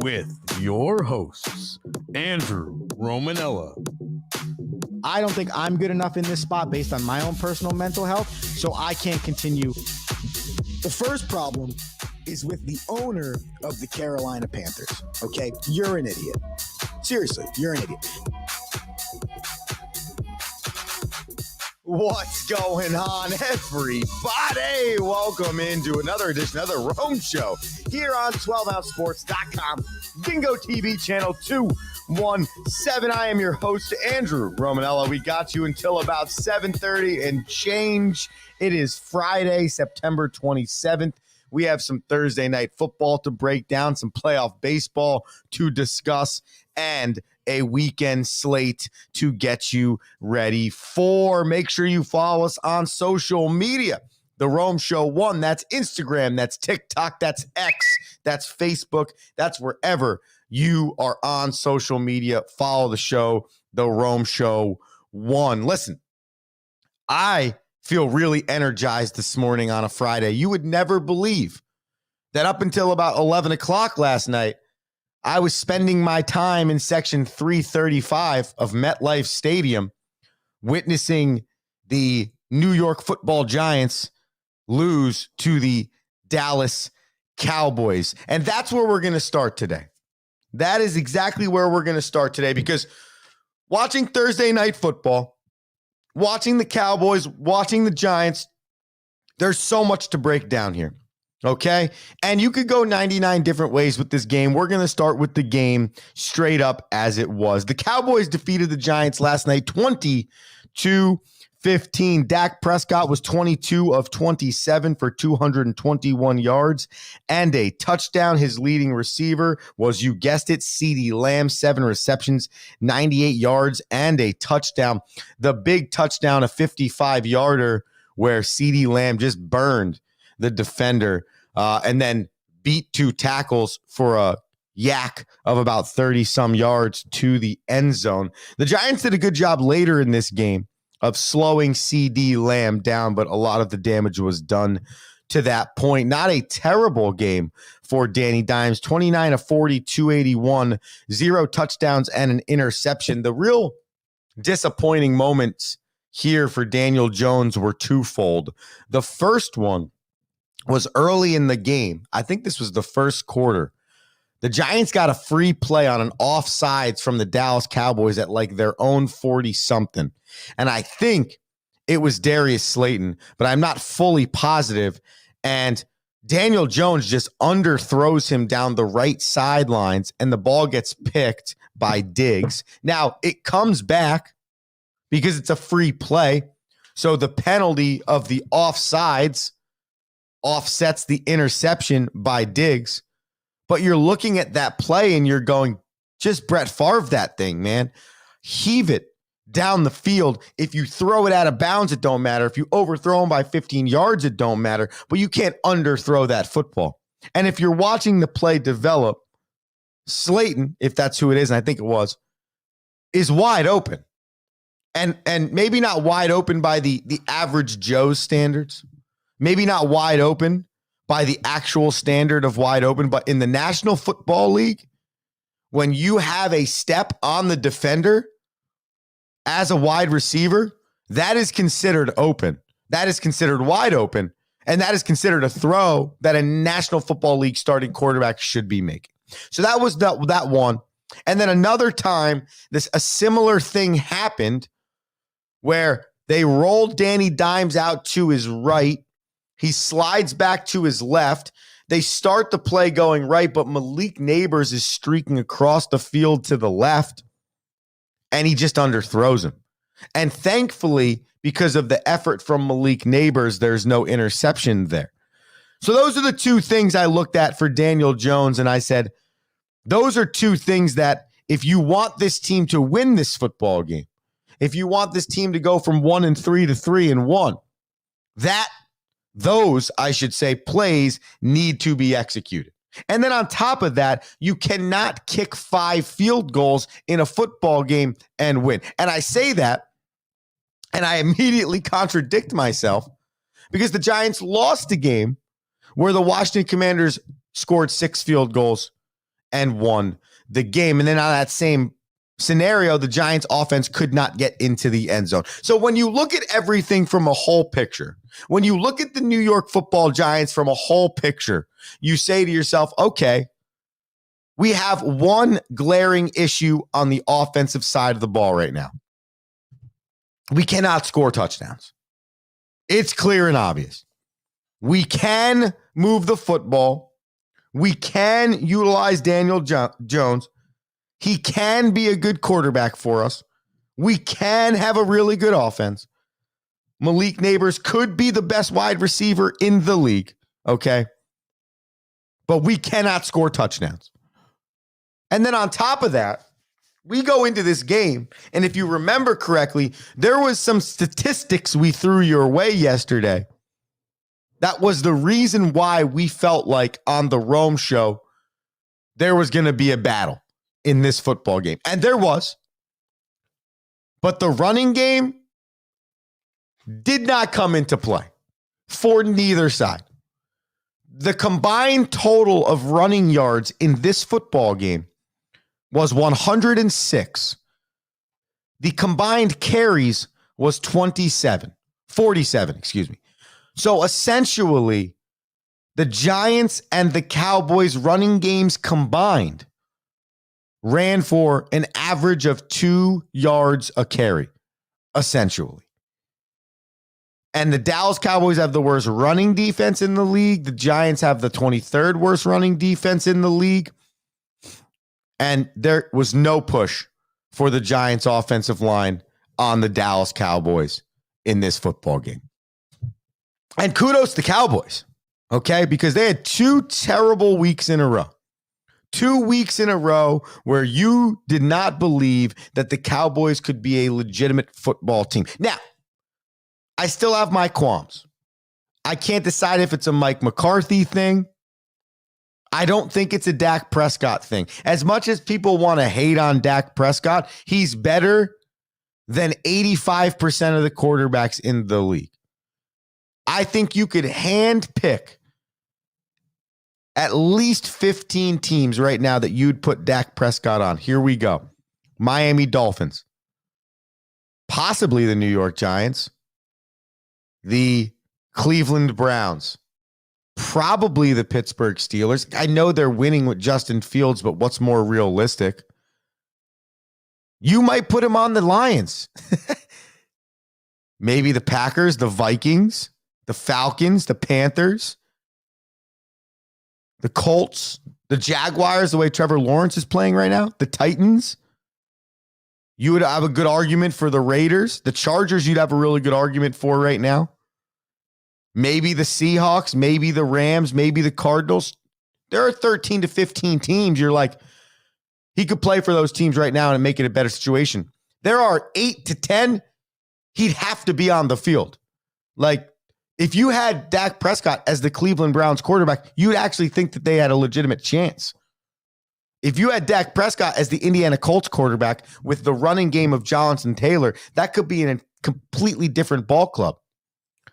with your hosts, Andrew Romanella. I don't think I'm good enough in this spot based on my own personal mental health, so I can't continue. The first problem is with the owner of the Carolina Panthers, okay? You're an idiot. Seriously, you're an idiot. What's going on, everybody? Welcome into another edition of the Rome Show here on 12ouncesports.com, Bingo TV channel 217. I am your host, Andrew Romanella. We got you until about 7:30 and change. It is Friday, September 27th. We have some Thursday night football to break down, some playoff baseball to discuss, and a weekend slate to get you ready for. Make sure you follow us on social media. The Rome Show 1, that's Instagram, that's TikTok, that's X, that's Facebook, that's wherever you are on social media. Follow the show, The Rome Show 1. Listen, I feel really energized this morning on a Friday. You would never believe that up until about 11 o'clock last night, I was spending my time in section 335 of MetLife Stadium witnessing the New York Football Giants lose to the Dallas Cowboys. And that's where we're going to start today. That is exactly where we're going to start today, because watching Thursday night football, watching the Cowboys, watching the Giants, there's so much to break down here. Okay, and you could go 99 different ways with this game. We're going to start with the game straight up as it was. The Cowboys defeated the Giants last night 20-15. Dak Prescott was 22 of 27 for 221 yards and a touchdown. His leading receiver was, you guessed it, CeeDee Lamb, 7 receptions, 98 yards and a touchdown. The big touchdown, a 55-yarder where CeeDee Lamb just burned the defender, and then beat 2 tackles for a yak of about 30-some yards to the end zone. The Giants did a good job later in this game of slowing CeeDee Lamb down, but a lot of the damage was done to that point. Not a terrible game for Danny Dimes, 29 of 40, 281, 0 touchdowns and an interception. The real disappointing moments here for Daniel Jones were twofold. The first one was early in the game. I think this was the first quarter. The Giants got a free play on an offsides from the Dallas Cowboys at like their own 40-something. And I think it was Darius Slayton, but I'm not fully positive. And Daniel Jones just underthrows him down the right sidelines, and the ball gets picked by Diggs. Now, it comes back because it's a free play. So the penalty of the offsides offsets the interception by Diggs. But you're looking at that play and you're going, just Brett Favre that thing, man. Heave it down the field. If you throw it out of bounds, it don't matter. If you overthrow him by 15 yards, it don't matter. But you can't underthrow that football. And if you're watching the play develop, Slayton, if that's who it is, and I think it was, is wide open. And maybe not wide open by the average Joe's standards. Maybe not wide open by the actual standard of wide open, but in the National Football League, when you have a step on the defender as a wide receiver, that is considered open. That is considered wide open. And that is considered a throw that a National Football League starting quarterback should be making. So that was that one. And then another time, a similar thing happened where they rolled Danny Dimes out to his right. He slides back to his left. They start the play going right, but Malik Neighbors is streaking across the field to the left, and he just underthrows him. And thankfully, because of the effort from Malik Neighbors, there's no interception there. So those are the two things I looked at for Daniel Jones, and I said, those are two things that if you want this team to win this football game, if you want this team to go from 1-3 to 3-1, those, I should say, plays need to be executed. And then on top of that, you cannot kick 5 field goals in a football game and win. And I say that, and I immediately contradict myself, because the Giants lost a game where the Washington Commanders scored 6 field goals and won the game. And then on that same scenario, the Giants offense could not get into the end zone. So when you look at everything from a whole picture, when you look at the New York Football Giants from a whole picture, you say to yourself, okay, we have one glaring issue on the offensive side of the ball right now. We cannot score touchdowns. It's clear and obvious. We can move the football. We can utilize Daniel Jones. He can be a good quarterback for us. We can have a really good offense. Malik Neighbors could be the best wide receiver in the league, okay? But we cannot score touchdowns. And then on top of that, we go into this game, and if you remember correctly, there was some statistics we threw your way yesterday. That was the reason why we felt like on the Rome show, there was going to be a battle in this football game. And there was. But the running game did not come into play for neither side. The combined total of running yards in this football game was 106. The combined carries was 47. So essentially, the Giants and the Cowboys running games combined ran for an average of 2 yards a carry, essentially. And the Dallas Cowboys have the worst running defense in the league. The Giants have the 23rd worst running defense in the league. And there was no push for the Giants offensive line on the Dallas Cowboys in this football game. And kudos to the Cowboys, okay? Because they had 2 terrible weeks in a row. 2 weeks in a row where you did not believe that the Cowboys could be a legitimate football team. Now, I still have my qualms. I can't decide if it's a Mike McCarthy thing. I don't think it's a Dak Prescott thing. As much as people want to hate on Dak Prescott, he's better than 85% of the quarterbacks in the league. I think you could hand pick at least 15 teams right now that you'd put Dak Prescott on. Here we go. Miami Dolphins. Possibly the New York Giants. The Cleveland Browns. Probably the Pittsburgh Steelers. I know they're winning with Justin Fields, but what's more realistic? You might put him on the Lions. Maybe the Packers, the Vikings, the Falcons, the Panthers, the Colts, the Jaguars, the way Trevor Lawrence is playing right now, the Titans. You would have a good argument for the Raiders. The Chargers, you'd have a really good argument for right now. Maybe the Seahawks, maybe the Rams, maybe the Cardinals. There are 13 to 15 teams. You're like, he could play for those teams right now and make it a better situation. There are 8 to 10. He'd have to be on the field. Like, if you had Dak Prescott as the Cleveland Browns quarterback, you'd actually think that they had a legitimate chance. If you had Dak Prescott as the Indiana Colts quarterback with the running game of Jonathan Taylor, that could be in a completely different ball club.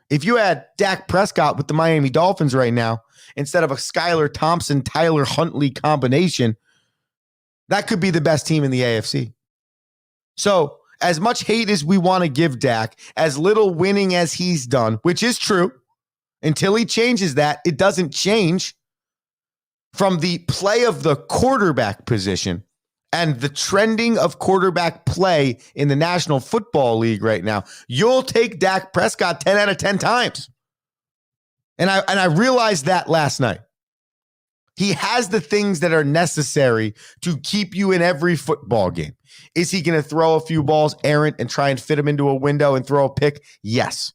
If you had Dak Prescott with the Miami Dolphins right now, instead of a Skylar Thompson, Tyler Huntley combination, that could be the best team in the AFC. So as much hate as we want to give Dak, as little winning as he's done, which is true, until he changes that, it doesn't change from the play of the quarterback position and the trending of quarterback play in the National Football League right now. You'll take Dak Prescott 10 out of 10 times. And I realized that last night. He has the things that are necessary to keep you in every football game. Is he going to throw a few balls errant and try and fit them into a window and throw a pick? Yes.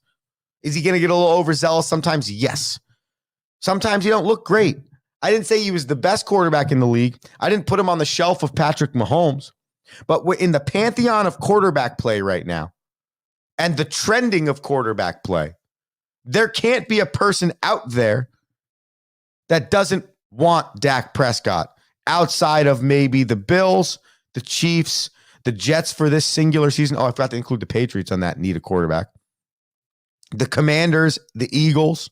Is he going to get a little overzealous sometimes? Yes. Sometimes you don't look great. I didn't say he was the best quarterback in the league. I didn't put him on the shelf of Patrick Mahomes. But in the pantheon of quarterback play right now and the trending of quarterback play, there can't be a person out there that doesn't want Dak Prescott outside of maybe the Bills, the Chiefs, the Jets for this singular season. Oh, I forgot to include the Patriots on that need a quarterback. The Commanders, the Eagles.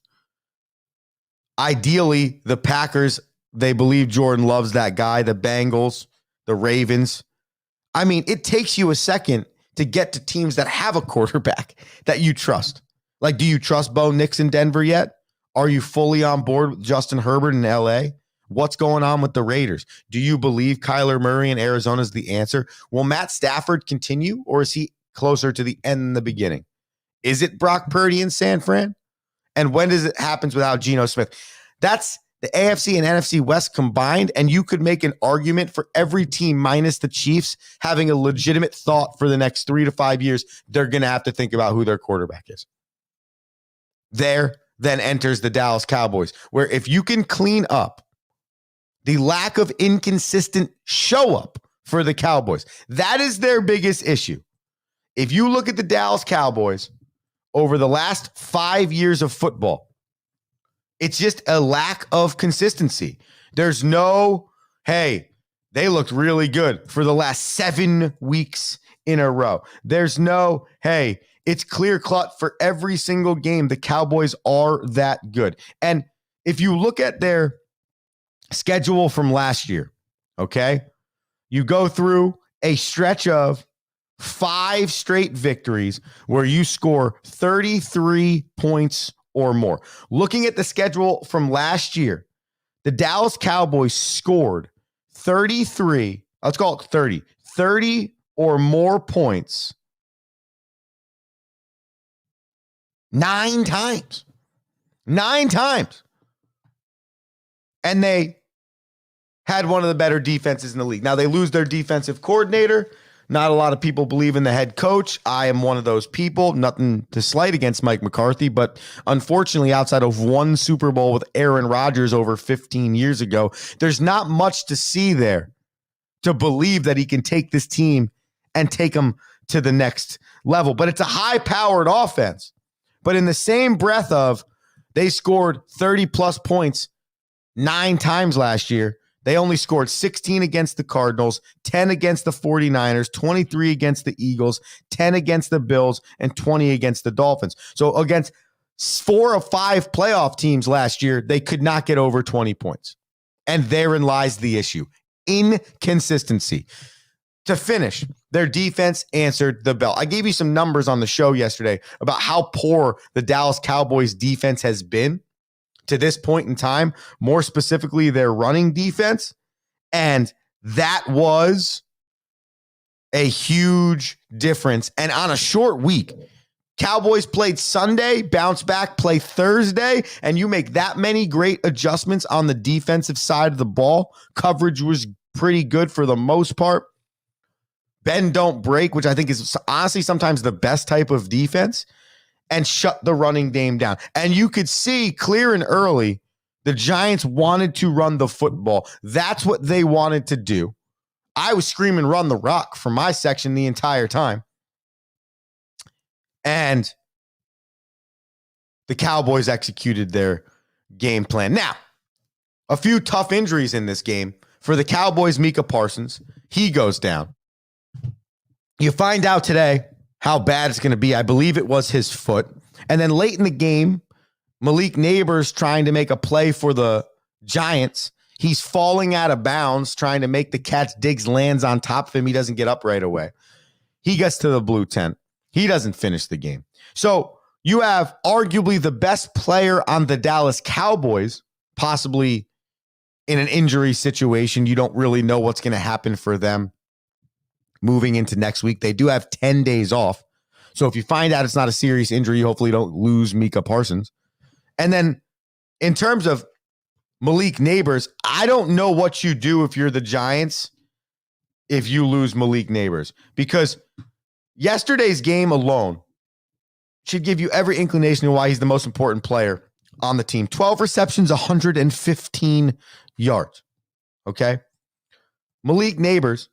Ideally, the Packers, They believe Jordan loves that guy, the Bengals, the Ravens. I mean, it takes you a second to get to teams that have a quarterback that you trust. Like, do you trust Bo Nix in Denver yet? Are you fully on board with Justin Herbert in LA? What's going on with the Raiders? Do you believe Kyler Murray in Arizona is the answer? Will Matt Stafford continue, or is he closer to the end than the beginning? Is it Brock Purdy in San Fran? And when does it happen without Geno Smith? That's the AFC and NFC West combined, and you could make an argument for every team minus the Chiefs having a legitimate thought for the next 3 to 5 years. They're going to have to think about who their quarterback is. There then enters the Dallas Cowboys, where if you can clean up the lack of inconsistent show up for the Cowboys, that is their biggest issue. If you look at the Dallas Cowboys over the last 5 years of football, it's just a lack of consistency. There's no, hey, they looked really good for the last 7 weeks in a row. There's no, hey, it's clear cut for every single game. The Cowboys are that good. And if you look at their schedule from last year, okay, you go through a stretch of 5 straight victories where you score 33 points or more. Looking at the schedule from last year, the Dallas Cowboys scored 33, let's call it 30 or more points 9 times. 9 times. And they had one of the better defenses in the league. Now they lose their defensive coordinator. Not a lot of people believe in the head coach. I am one of those people. Nothing to slight against Mike McCarthy, but unfortunately, outside of one Super Bowl with Aaron Rodgers over 15 years ago, there's not much to see there to believe that he can take this team and take them to the next level. But it's a high-powered offense. But in the same breath of they scored 30-plus points 9 times last year, they only scored 16 against the Cardinals, 10 against the 49ers, 23 against the Eagles, 10 against the Bills, and 20 against the Dolphins. So against 4 of 5 playoff teams last year, they could not get over 20 points. And therein lies the issue. Inconsistency. To finish, their defense answered the bell. I gave you some numbers on the show yesterday about how poor the Dallas Cowboys defense has been to this point in time, more specifically their running defense. And that was a huge difference. And on a short week, Cowboys played Sunday, bounce back, play Thursday, and you make that many great adjustments on the defensive side of the ball. Coverage was pretty good for the most part. Bend, don't break, which I think is honestly sometimes the best type of defense, and shut the running game down. And you could see clear and early the Giants wanted to run the football. That's what they wanted to do. I was screaming, run the rock from my section the entire time. And the Cowboys executed their game plan. Now, a few tough injuries in this game. For the Cowboys, Micah Parsons, he goes down. You find out today how bad it's going to be. I believe it was his foot. And then late in the game, Malik Neighbors trying to make a play for the Giants. He's falling out of bounds, trying to make the catch. Diggs lands on top of him. He doesn't get up right away. He gets to the blue tent. He doesn't finish the game. So you have arguably the best player on the Dallas Cowboys, possibly in an injury situation. You don't really know what's going to happen for them moving into next week. They do have 10 days off. So if you find out it's not a serious injury, hopefully you don't lose Micah Parsons. And then in terms of Malik Neighbors, I don't know what you do if you're the Giants if you lose Malik Neighbors, because yesterday's game alone should give you every inclination of why he's the most important player on the team. 12 receptions, 115 yards. Okay? Malik Neighbors,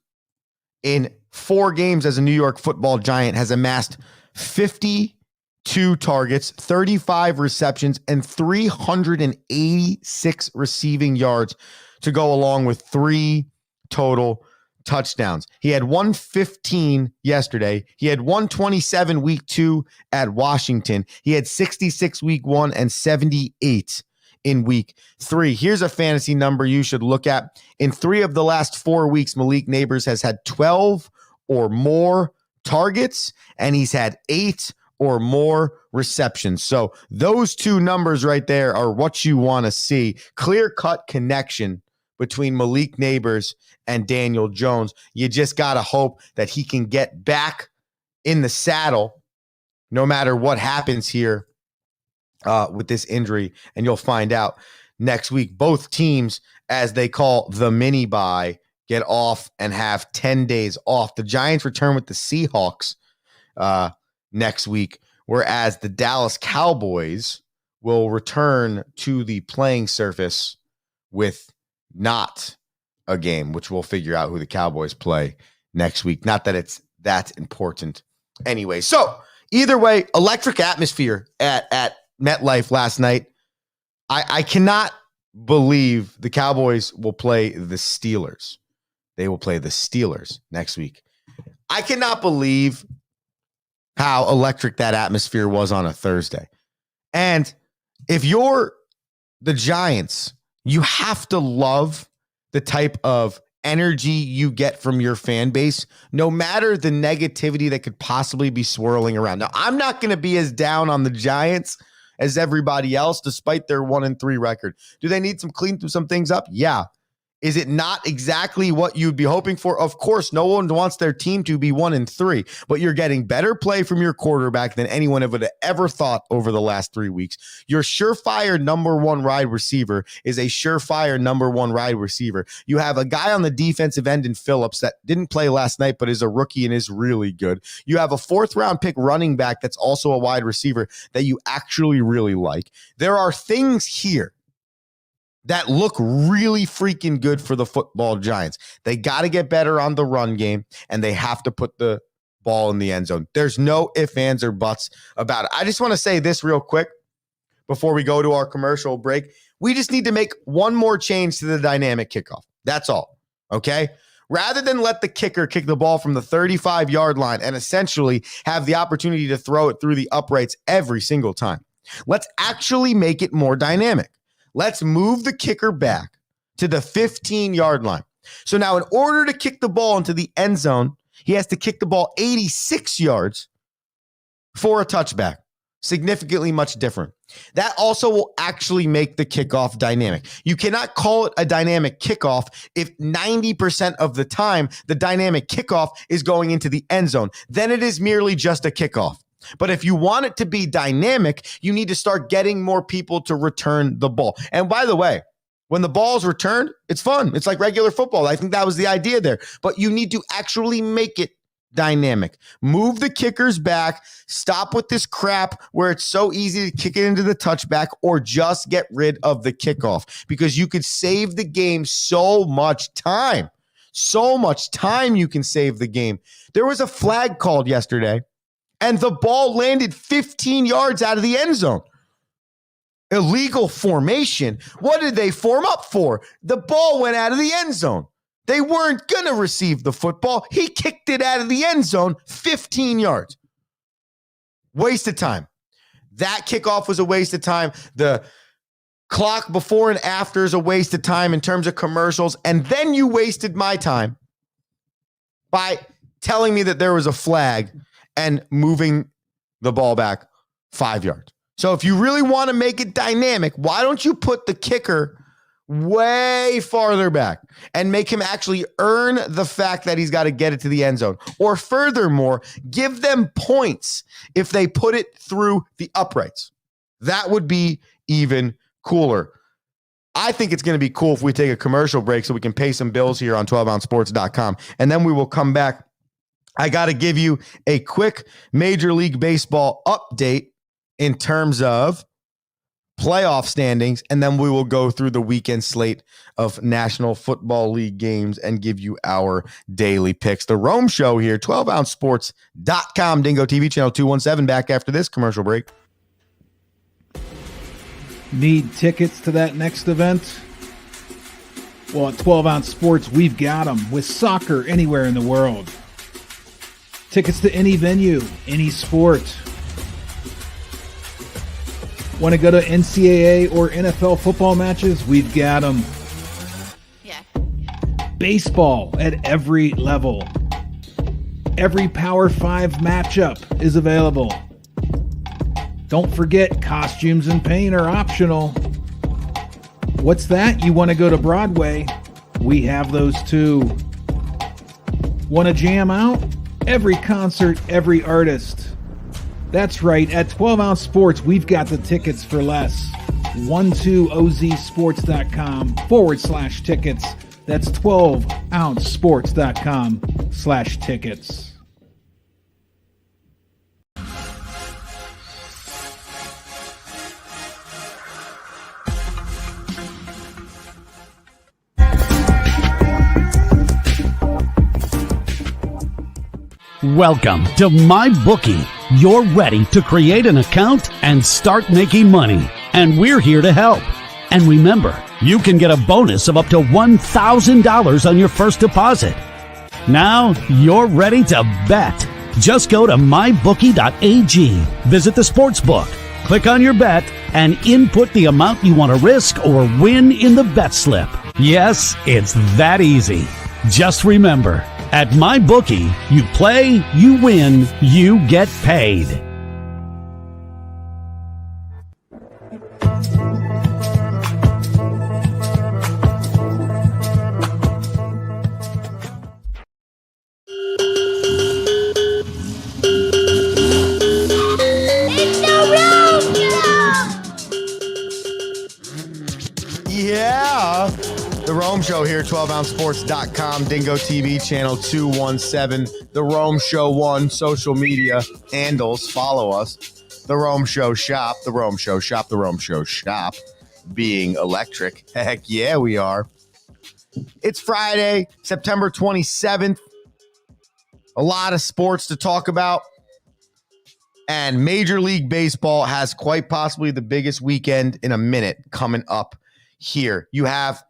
in 4 games as a New York Football Giant, has amassed 52 targets, 35 receptions, and 386 receiving yards to go along with 3 total touchdowns. He had 115 yesterday. He had 127 week 2 at Washington. He had 66 week 1 and 78 in week 3. Here's a fantasy number you should look at. In 3 of the last 4 weeks, Malik Neighbors has had 12 or more targets, and he's had 8 or more receptions. So those 2 numbers right there are what you want to see. Clear-cut connection between Malik Neighbors and Daniel Jones. You just got to hope that he can get back in the saddle no matter what happens here with this injury, and you'll find out next week. Both teams, as they call the mini bye, get off and have 10 days off. The Giants return with the Seahawks next week, whereas the Dallas Cowboys will return to the playing surface with not a game, which we'll figure out who the Cowboys play next week. Not that it's that important anyway. So either way, electric atmosphere at MetLife last night. I cannot believe the Cowboys will play the Steelers. They will play the Steelers next week. I cannot believe how electric that atmosphere was on a Thursday. And if you're the Giants, you have to love the type of energy you get from your fan base, no matter the negativity that could possibly be swirling around. Now, I'm not going to be as down on the Giants as everybody else, despite their 1-3 record. Do they need clean some things up? Yeah. Is it not exactly what you'd be hoping for? Of course, no one wants their team to be 1-3, but you're getting better play from your quarterback than anyone would have ever thought over the last 3 weeks. Your surefire number 1 wide receiver is a surefire number 1 wide receiver. You have a guy on the defensive end in Phillips that didn't play last night, but is a rookie and is really good. You have a 4th-round pick running back that's also a wide receiver that you actually really like. There are things here that look really freaking good for the football Giants. They got to get better on the run game, and they have to put the ball in the end zone. There's no ifs, ands, or buts about it. I just want to say this real quick before we go to our commercial break. We just need to make one more change to the dynamic kickoff. That's all, okay? Rather than let the kicker kick the ball from the 35-yard line and essentially have the opportunity to throw it through the uprights every single time, let's actually make it more dynamic. Let's move the kicker back to the 15-yard line. So now in order to kick the ball into the end zone, he has to kick the ball 86 yards for a touchback. Significantly much different. That also will actually make the kickoff dynamic. You cannot call it a dynamic kickoff if 90% of the time the dynamic kickoff is going into the end zone. Then it is merely just a kickoff. But if you want it to be dynamic, you need to start getting more people to return the ball. And by the way, when the ball's returned, it's fun. It's like regular football. I think that was the idea there. But you need to actually make it dynamic. Move the kickers back. Stop with this crap where it's so easy to kick it into the touchback, or just get rid of the kickoff, because you could save the game so much time. So much time you can save the game. There was a flag called yesterday, and the ball landed 15 yards out of the end zone. Illegal formation. What did they form up for? The ball went out of the end zone. They weren't going to receive the football. He kicked it out of the end zone 15 yards. Waste of time. That kickoff was a waste of time. The clock before and after is a waste of time in terms of commercials. And then you wasted my time by telling me that there was a flag and moving the ball back 5 yards. So if you really want to make it dynamic, why don't you put the kicker way farther back and make him actually earn the fact that he's got to get it to the end zone? Or furthermore, give them points if they put it through the uprights. That would be even cooler. I think it's going to be cool if we take a commercial break so we can pay some bills here on 12ouncesports.com. And then we will come back. I got to give you a quick Major League Baseball update in terms of playoff standings, and then we will go through the weekend slate of National Football League games and give you our daily picks. The Rome Show here, 12ouncesports.com, Dingo TV channel 217, back after this commercial break. Need tickets to that next event? Well, at 12 Ounce Sports, we've got them with soccer anywhere in the world. Tickets to any venue, any sport. Want to go to NCAA or NFL football matches? We've got them. Yeah. Baseball at every level. Every Power 5 matchup is available. Don't forget, costumes and paint are optional. What's that? You want to go to Broadway? We have those too. Want to jam out? Every concert, every artist. That's right, at 12 Ounce Sports, we've got the tickets for less. 12ozsports.com/tickets. That's 12ouncesports.com/tickets. Welcome to MyBookie. You're ready to create an account and start making money. And we're here to help. And remember, you can get a bonus of up to $1,000 on your first deposit. Now you're ready to bet. Just go to mybookie.ag, visit the sportsbook, click on your bet, and input the amount you want to risk or win in the bet slip. Yes, it's that easy. Just remember, at MyBookie, you play, you win, you get paid. Yeah. The Rome Show here, 12ouncesports.com, Dingo TV, channel 217. The Rome Show 1, social media handles. Follow us. The Rome Show Shop, The Rome Show Shop, The Rome Show Shop. Being electric. Heck yeah, we are. It's Friday, September 27th. A lot of sports to talk about. And Major League Baseball has quite possibly the biggest weekend in a minute coming up here. You have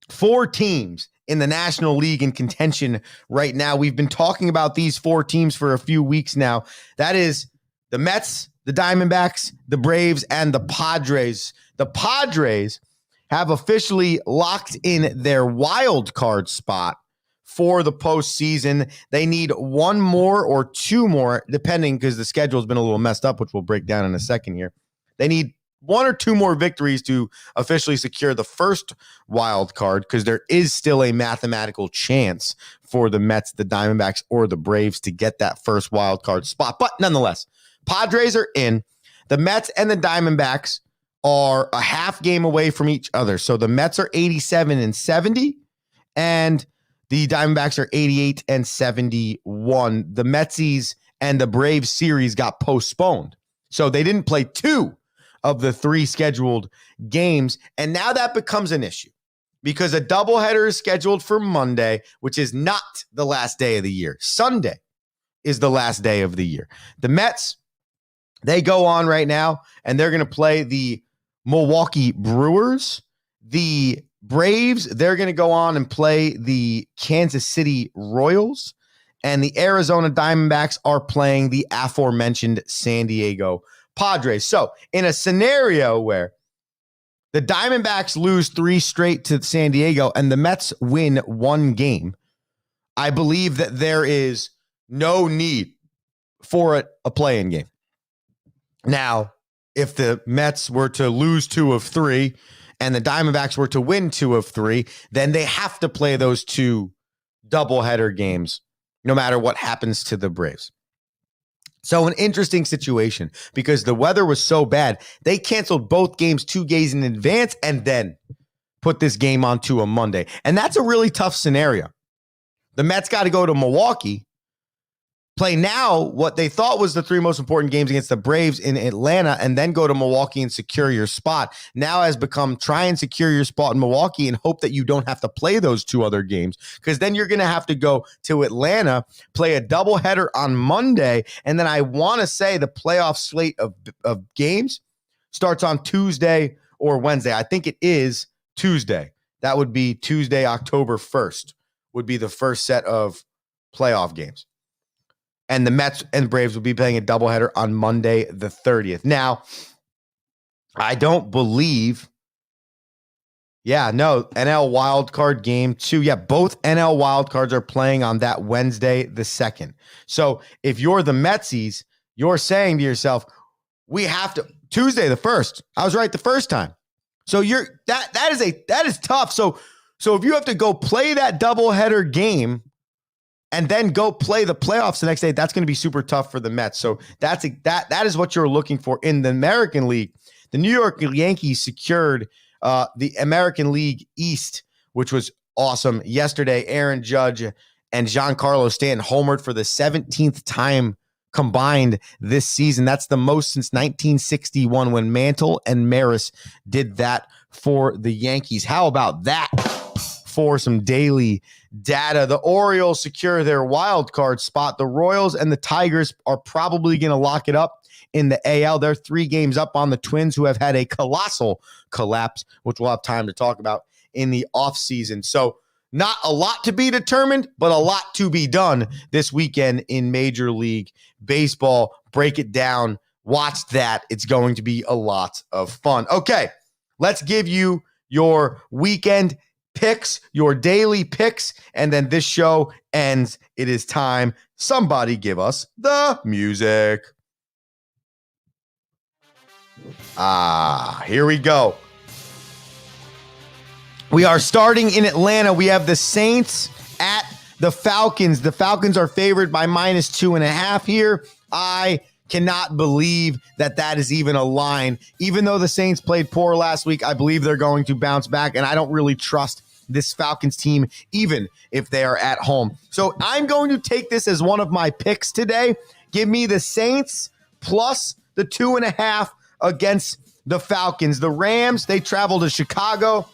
4 teams in the National League in contention right now. We've been talking about these 4 teams for a few weeks now. That is the Mets, the Diamondbacks, the Braves, and the Padres. The Padres have officially locked in their wild card spot for the postseason. They need 1 more or 2 more, depending, because the schedule has been a little messed up, which we'll break down in a second here. They need 1 or 2 more victories to officially secure the first wild card, because there is still a mathematical chance for the Mets, the Diamondbacks, or the Braves to get that first wild card spot. But nonetheless, Padres are in. The Mets and the Diamondbacks are a half game away from each other. So the Mets are 87-70, and the Diamondbacks are 88-71. The Metsies and the Braves series got postponed, so they didn't play 2 of the 3 scheduled games. And now that becomes an issue because a doubleheader is scheduled for Monday, which is not the last day of the year. Sunday is the last day of the year. The Mets, they go on right now, and they're going to play the Milwaukee Brewers. The Braves, they're going to go on and play the Kansas City Royals. And the Arizona Diamondbacks are playing the aforementioned San Diego Padres. So in a scenario where the Diamondbacks lose 3 straight to San Diego and the Mets win 1 game, I believe that there is no need for a play-in game. Now, if the Mets were to lose 2 of 3 and the Diamondbacks were to win 2 of 3, then they have to play those 2 doubleheader games no matter what happens to the Braves. So an interesting situation because the weather was so bad, they canceled both games 2 days in advance and then put this game onto a Monday. And that's a really tough scenario. The Mets got to go to Milwaukee, play now what they thought was the 3 most important games against the Braves in Atlanta, and then go to Milwaukee and secure your spot. Now has become try and secure your spot in Milwaukee and hope that you don't have to play those 2 other games, because then you're going to have to go to Atlanta, play a doubleheader on Monday, and then I want to say the playoff slate of games starts on Tuesday or Wednesday. I think it is Tuesday. That would be Tuesday, October 1st, would be the first set of playoff games. And the Mets and Braves will be playing a doubleheader on Monday, the 30th. Now, I don't believe. Yeah, no, NL wildcard game 2. Yeah, both NL wildcards are playing on that Wednesday the 2nd. So if you're the Metsies, you're saying to yourself, we have to Tuesday the 1st. I was right the first time. So that is tough. So if you have to go play that doubleheader game and then go play the playoffs the next day, that's going to be super tough for the Mets. So that is what you're looking for in the American League. The New York Yankees secured the American League East, which was awesome. Yesterday, Aaron Judge and Giancarlo Stanton homered for the 17th time combined this season. That's the most since 1961 when Mantle and Maris did that for the Yankees. How about that for some daily data? The Orioles secure their wild card spot. The Royals and the Tigers are probably going to lock it up in the AL. They're 3 games up on the Twins, who have had a colossal collapse, which we'll have time to talk about in the offseason. So not a lot to be determined, but a lot to be done this weekend in Major League Baseball. Break it down. Watch that. It's going to be a lot of fun. Okay, let's give you your weekend picks, your daily picks, and then this show ends. It is time. Somebody give us the music. Here we go. We are starting in Atlanta. We have the Saints at the Falcons. The Falcons are favored by -2.5 here. I cannot believe that is even a line. Even though the Saints played poor last week, I believe they're going to bounce back, and I don't really trust this Falcons team, even if they are at home. So I'm going to take this as one of my picks today. Give me the Saints plus the 2.5 against the Falcons. The Rams, they travel to Chicago.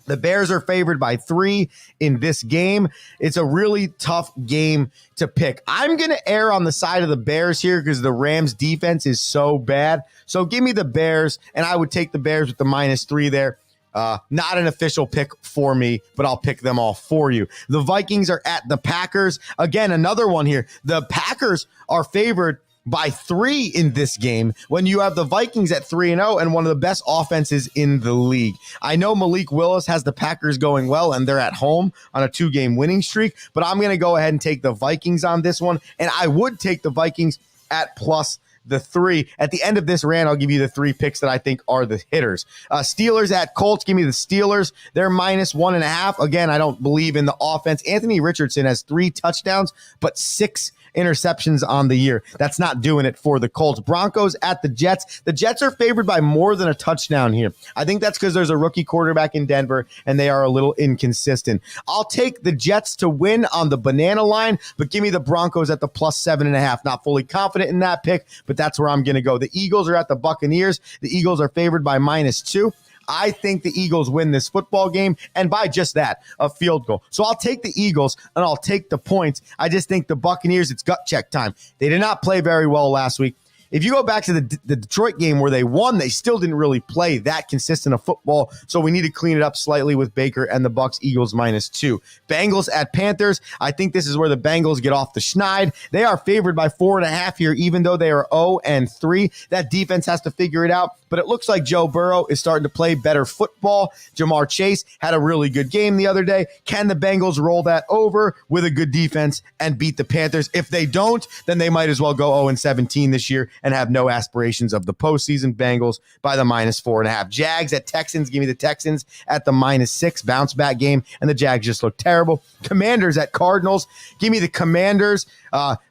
The Bears are favored by 3 in this game. It's a really tough game to pick. I'm going to err on the side of the Bears here because the Rams defense is so bad. So give me the Bears, and I would take the Bears with the -3 there. Not an official pick for me, but I'll pick them all for you. The Vikings are at the Packers. Again, another one here. The Packers are favored by 3 in this game when you have the Vikings at 3-0 and one of the best offenses in the league. I know Malik Willis has the Packers going well and they're at home on a 2-game winning streak, but I'm going to go ahead and take the Vikings on this one, and I would take the Vikings at plus the 3. At the end of this rant, I'll give you the 3 picks that I think are the hitters. Steelers at Colts. Give me the Steelers. They're -1.5. Again, I don't believe in the offense. Anthony Richardson has 3 touchdowns, but 6 interceptions on the year. That's not doing it for the Colts. Broncos at the Jets. The Jets are favored by more than a touchdown here. I think that's because there's a rookie quarterback in Denver and they are a little inconsistent. I'll take the Jets to win on the banana line, but give me the Broncos at the +7.5. Not fully confident in that pick, but that's where I'm going to go. The Eagles are at the Buccaneers. The Eagles are favored by -2. I think the Eagles win this football game, and by just that, a field goal. So I'll take the Eagles, and I'll take the points. I just think the Buccaneers, it's gut check time. They did not play very well last week. If you go back to the Detroit game where they won, they still didn't really play that consistent of football. So we need to clean it up slightly with Baker and the Bucs. Eagles -2. Bengals at Panthers. I think this is where the Bengals get off the schneid. They are favored by 4.5 here, even though they are 0-3. That defense has to figure it out. But it looks like Joe Burrow is starting to play better football. Jamar Chase had a really good game the other day. Can the Bengals roll that over with a good defense and beat the Panthers? If they don't, then they might as well go 0-17 this year and have no aspirations of the postseason. Bengals by the -4.5. Jags at Texans. Give me the Texans at the -6. Bounce back game, and the Jags just look terrible. Commanders at Cardinals. Give me the Commanders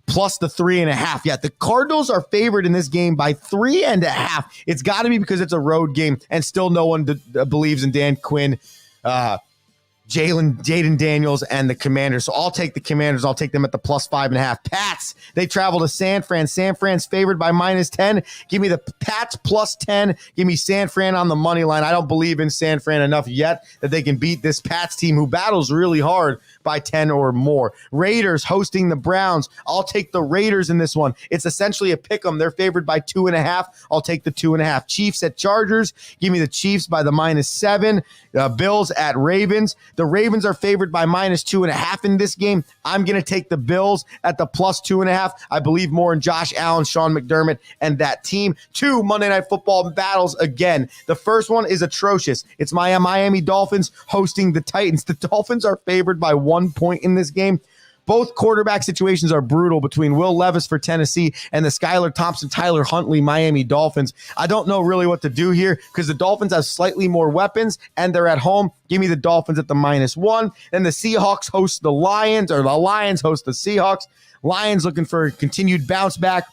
plus the 3.5. Yeah, the Cardinals are favored in this game by 3.5. It's got to be because it's a road game, and still no one believes in Dan Quinn, Jaden Daniels, and the Commanders. So I'll take the Commanders. I'll take them at the +5.5. Pats, they travel to San Fran. San Fran's favored by -10. Give me the Pats +10. Give me San Fran on the money line. I don't believe in San Fran enough yet that they can beat this Pats team who battles really hard by 10 or more. Raiders hosting the Browns. I'll take the Raiders in this one. It's essentially a pick 'em. They're favored by 2.5. I'll take the 2.5. Chiefs at Chargers. Give me the Chiefs by the -7. Bills at Ravens. The Ravens are favored by -2.5 in this game. I'm going to take the Bills at the +2.5. I believe more in Josh Allen, Sean McDermott, and that team. 2 Monday Night Football battles again. The first one is atrocious. It's my Miami Dolphins hosting the Titans. The Dolphins are favored by 1 point in this game. Both quarterback situations are brutal between Will Levis for Tennessee and the Skylar Thompson, Tyler Huntley, Miami Dolphins. I don't know really what to do here because the Dolphins have slightly more weapons and they're at home. Give me the Dolphins at the -1. Then the Seahawks host the Lions, or the Lions host the Seahawks. Lions looking for a continued bounce back.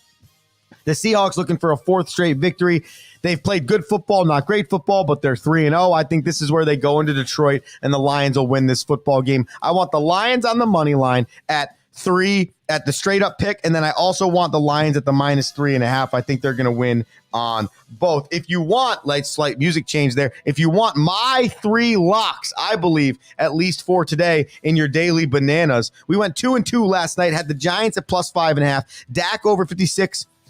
The Seahawks looking for a 4th straight victory. They've played good football, not great football, but they're 3-0. I think this is where they go into Detroit, and the Lions will win this football game. I want the Lions on the money line at 3 at the straight-up pick, and then I also want the Lions at the -3.5. I think they're going to win on both. If you want, like, slight music change there, if you want my 3 locks, I believe, at least for today in your daily bananas, we went 2-2 last night, had the Giants at +5.5, Dak over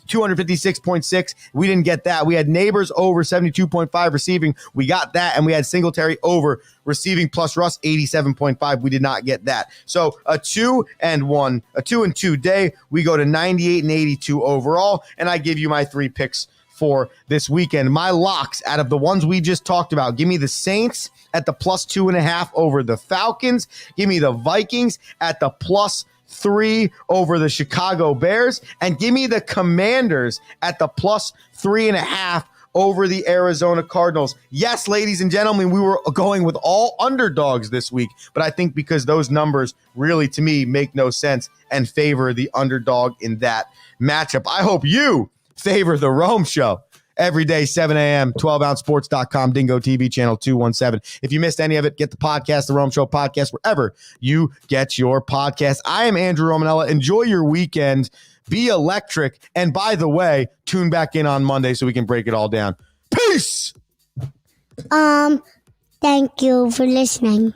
256.6. We didn't get that. We had Neighbors over 72.5 receiving. We got that. And we had Singletary over receiving plus Russ 87.5. We did not get that. So a 2-2 day. We go to 98 and 82 overall. And I give you my 3 picks for this weekend. My locks out of the ones we just talked about. Give me the Saints at the +2.5 over the Falcons. Give me the Vikings at the +3 over the Chicago Bears, and give me the Commanders at the +3.5 over the Arizona Cardinals. Yes, ladies and gentlemen, we were going with all underdogs this week, but I think because those numbers really, to me, make no sense and favor the underdog in that matchup. I hope you favor the Rome Show. Every day, 7 a.m., 12ouncesports.com, Dingo TV channel 217. If you missed any of it, get the podcast, the Rome Show podcast, wherever you get your podcast. I am Andrew Romanella. Enjoy your weekend. Be electric. And by the way, tune back in on Monday so we can break it all down. Peace! Thank you for listening.